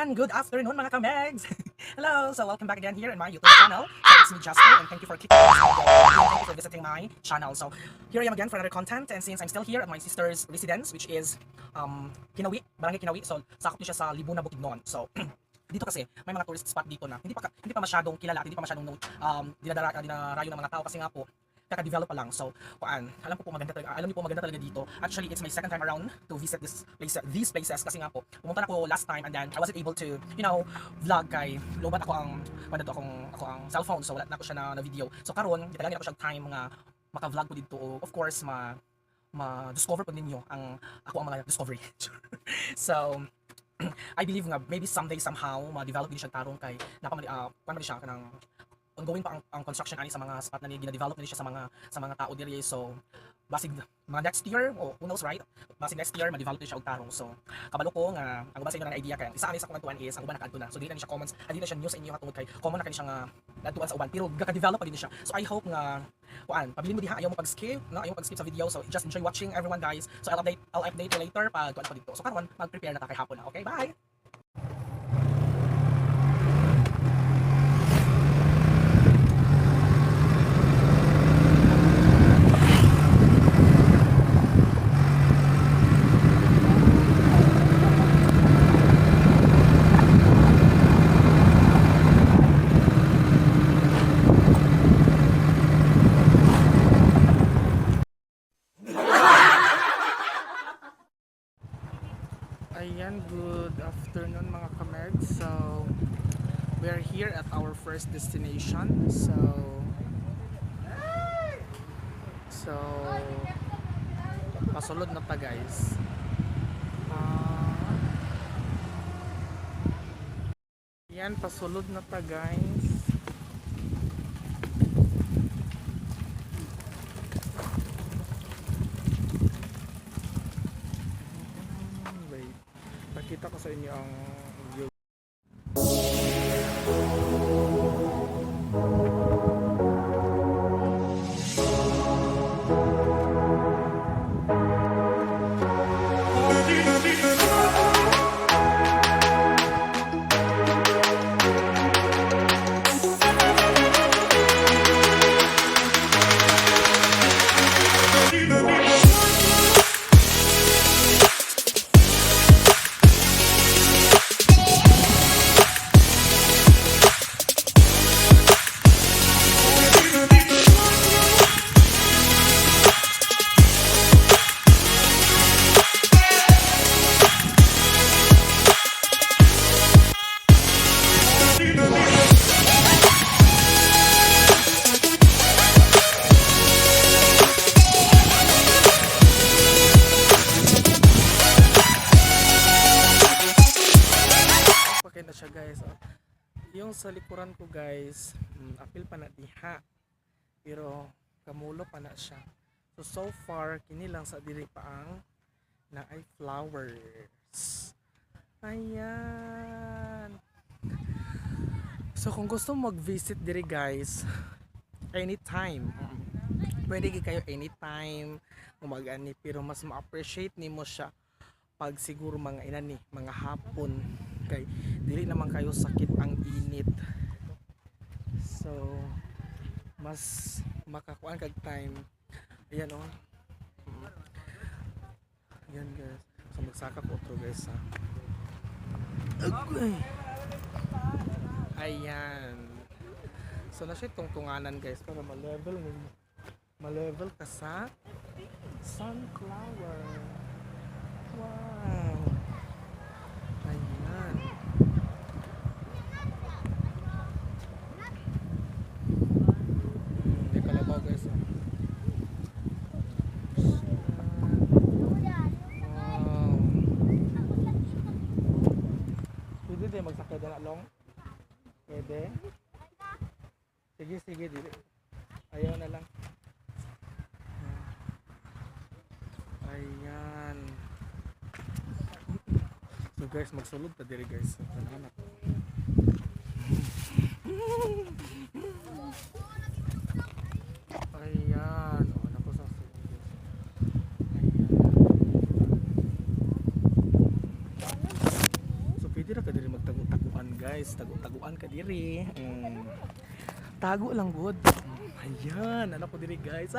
Ayan, good afternoon mga kamegs! Hello! So welcome back again here in my YouTube channel. So it's me, Jasper, and thank you for clicking on this video. And thank you for visiting my channel. So here I am again for another content, and since I'm still here at my sister's residence, which is Kinawi, Barangay Kinawi. So sakop niyo siya sa Libuna, Bukidnon. So dito kasi may mga tourist spot dito na hindi pa masyadong kilala, hindi pa masyadong dinarayo ng mga tao kasi nga po kaka-develop pa lang. So, alam ko po maganda talaga. Alam niyo po maganda talaga dito. Actually, it's my second time around to visit these places kasi nga po pumunta na ako last time and then I wasn't able to, vlog kay lobat ako ang cellphone. So, wala na ako siya na video. So, karon, gitagangin ako siya time mga maka-vlog ko dito. Of course, ma-discover po ninyo ang mga discovery. So, I believe nga maybe someday somehow ma-develop din siya tarong kay napamali siya kanang ongoing pa ang construction ani sa mga spot na gina-develop na siya sa mga tao diri. So basig mga next year who knows, right, basig next year ma-develop din siya og tarong. So kabalo ko nga ang uban sa inyo na idea kay isa ani sa kuan is ang uban nakaadto na, so di na siya commons, di na siya news sa inyo katungod kay common na kani siya nga natuan sa uban pero gaka-develop pa din siya. So I hope nga pabilin mo diha, ayaw mo pag-skip, no, ayaw mo pag-skip sa video. So just enjoy watching everyone, guys. So I'll update you later pag kuan pa dito. So karon mag-prepare na ta kay hapon na. Okay, bye. Ayan, good afternoon mga kamed. So we're here at our first destination. So pasulod na ta, guys. Ayan, pasulod na ta, guys. Pakita ko sa inyo ang view. Na siya, guys. Yung sa likuran ko, guys, apil pa na diha pero kamulo pa na siya. So far kini lang sa diri pa ang na ay flowers. Ayan. So kung gusto mo mag-visit diri, guys, anytime pwede kayo anytime umagani, pero mas ma-appreciate nimo siya pag siguro mga mga hapon kay dili naman kayo sakit ang init. So mas makakuan kag time. Ayan, oh. Ayan, guys. So magsaka ko to, guys, ha. Okay. Ayan. So na siya tungtunganan, guys, para ma-level ka sa sunflower. Wow. Ayan. Hindi kalabaw, guys. Wow. Pwede din magsakay na long. Pwede. Sige, dili. Ayaw na lang. Ayan. So guys, magsulod ta diri, guys. Tanahan ako. Ayan. O, naku sa sulod. Ayan. So pwede na ka diri magtago guys, taguan ka diri. Tago lang good. Ayan, anak ko diri guys.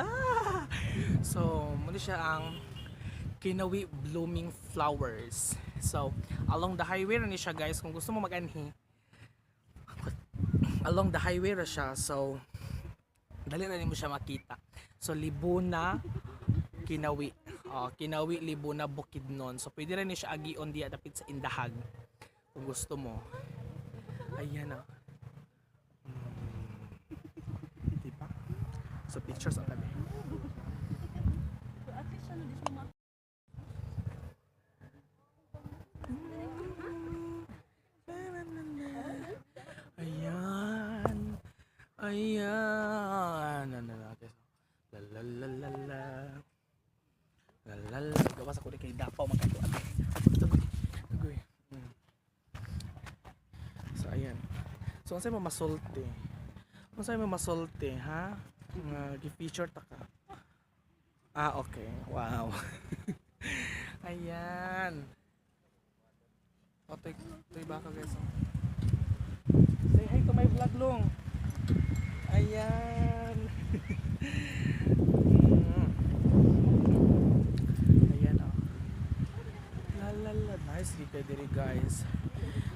So, muna siya ang Kinawi blooming flowers. So, along the highway ra ni siya guys, kung gusto mo mag-anhi. Along the highway ra siya. So, dali na mo siya makita. So, Libuna Kinawi. Kinawi Libuna Bukidnon. So, pwede rin ni siya agion diya dapit sa Indahag. Kung gusto mo. Ayan ah. Diba? So, pictures ang tabi. Ayan. Ayan. Lalalala. Lalalala. Gawas ako rin kay Dapaw magkatuan. Agoy. So ayan. So unsay mo masulti? Unsay mo masulti, ha? Gi-feature ta ka. Okay. Wow. Ayan. Toy baka guys. Say hi to my vlog long. Ayan. Ayan oh. Lalala, nice kay diri guys.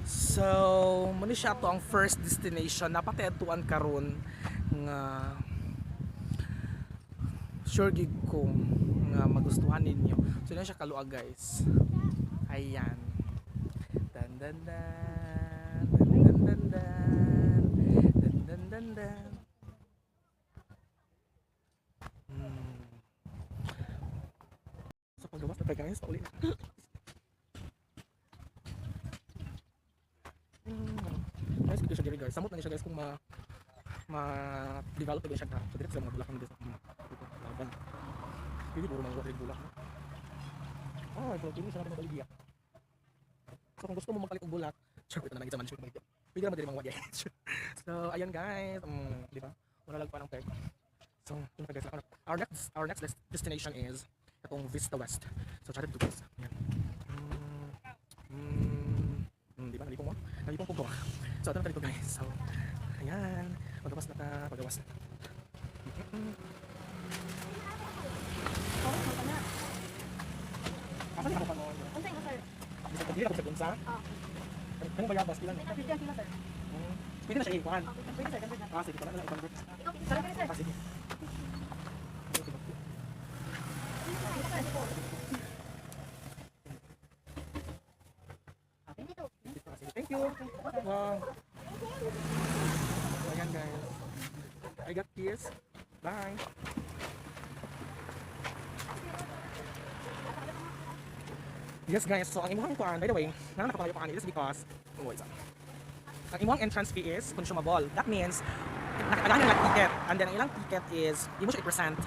So, muna siya to ang first destination. Napakayatuan karon nga sure gig ko nga magustuhan ninyo. So, na siya kalua guys. Ayan. Dan dan dan dan dan dan dan dan dan dan. So, paggawas na tayo guys, paulit na. Guys, dito siya diri guys. Samot na siya guys kung ma-develop din siya na. So, dito sa mga bulak ng dito. Laban. Pwede puro mga bulak. Ito pwede siya natin magaligiyak. So, kung gusto mo magpalit ng bulak, sure, ito na naging saman siya magaligiyak. Pwede naman din mga wadya. So, ayan guys. Di ba? Wala lang pa ng peg. So, yun guys. Our next destination is itong Vista West. So, try to do this. Ayan. Di ba? Nalipong ko. So, ito na dito guys. So, ayan. Pagawas na ka. Pagawas na ka. Asa na ako pa mo? Unsay mo sir? Bisa pagdili ako sa bunsa? Kanong bayabas? Kailan? Kapilihan sila sir. Pwede na siya ikuhan. Pwede sir, convert na. Sige, pala na i-convert. Ikaw, sarap sir. Sige. Thank you. Wow. Ayan guys. I got keys. Bye. Yes guys, so ang imuhang kuan, by the way, nakapalayo pa kanil is because ang imuhang entrance fee is consumable. That means nakagahan lang ticket, and then ang ilang ticket is imo siya i-present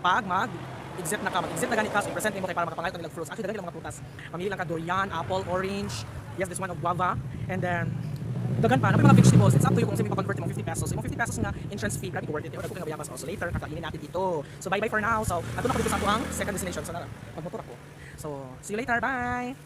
pag mag-exit na ka. Mag-exit na ganit ka, so i-present mo kay para makapangalit ng ilang fruits. Actually, dagan lang mga prutas. Mamili lang ka durian, apple, orange, yes, this one of guava, and then dagan pa, mga vegetables. It's up to you kung sino convert mo 50 pesos. So, yung 50 pesos nga entrance fee, grabe worth it. Yung nagkukulang bayabas. So, later, kakainin natin dito. So, bye-bye for now. So, ato na ko dito sa ato ang second destination. So, magmotor ako. So, see you later. Bye!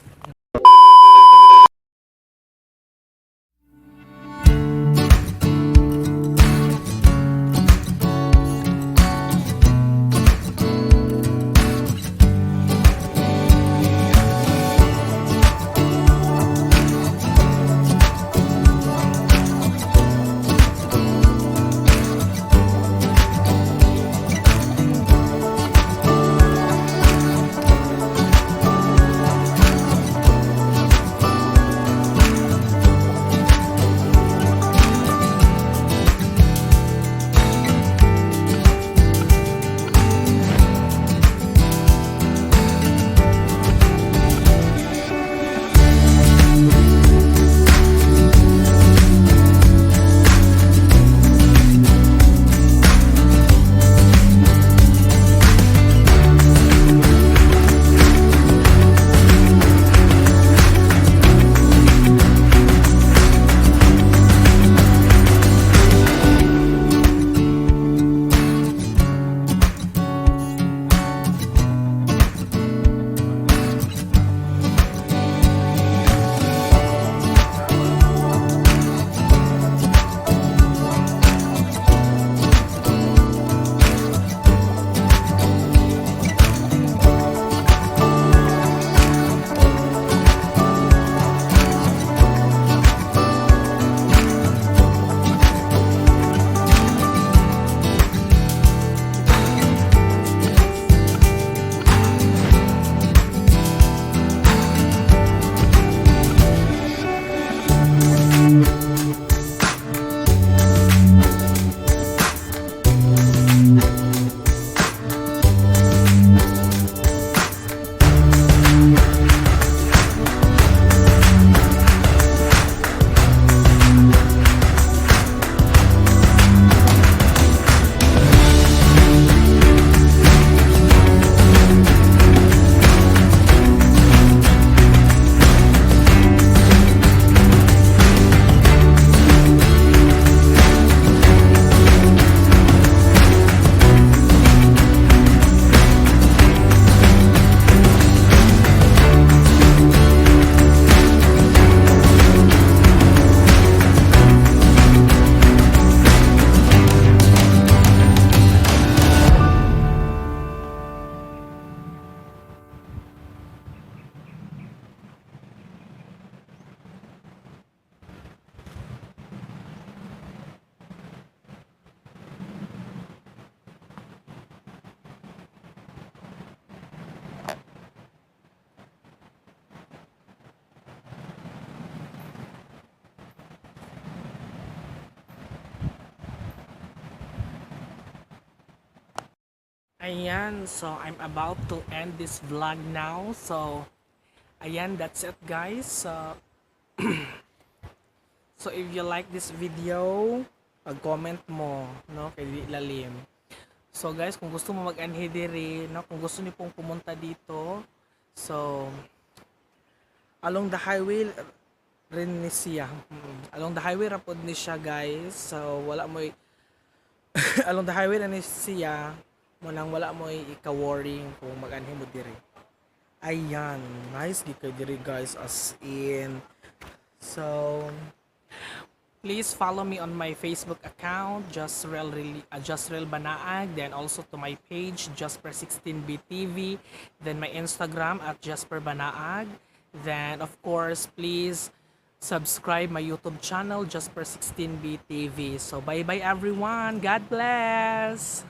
Ayan, so I'm about to end this vlog now. So, ayan, that's it guys. So if you like this video, pag-comment mo, no, kay Di Lalim. So guys, kung gusto mo mag-anhi diri, no, kung gusto niyo pong pumunta dito, so along the highway rin ni siya. Along the highway ra pod ni siya guys. So wala mo along the highway ra ni siya, mo nang wala mo ika-worrying kung mag-anhi mo diri. Ayan, nice gi kay diri guys, as in. So please follow me on my Facebook account, Jusrel Banaag, then also to my page, Jasper16BTV, then my Instagram at Jasper Banaag. Then of course, please subscribe my YouTube channel, Jasper16BTV. So bye bye everyone. God bless.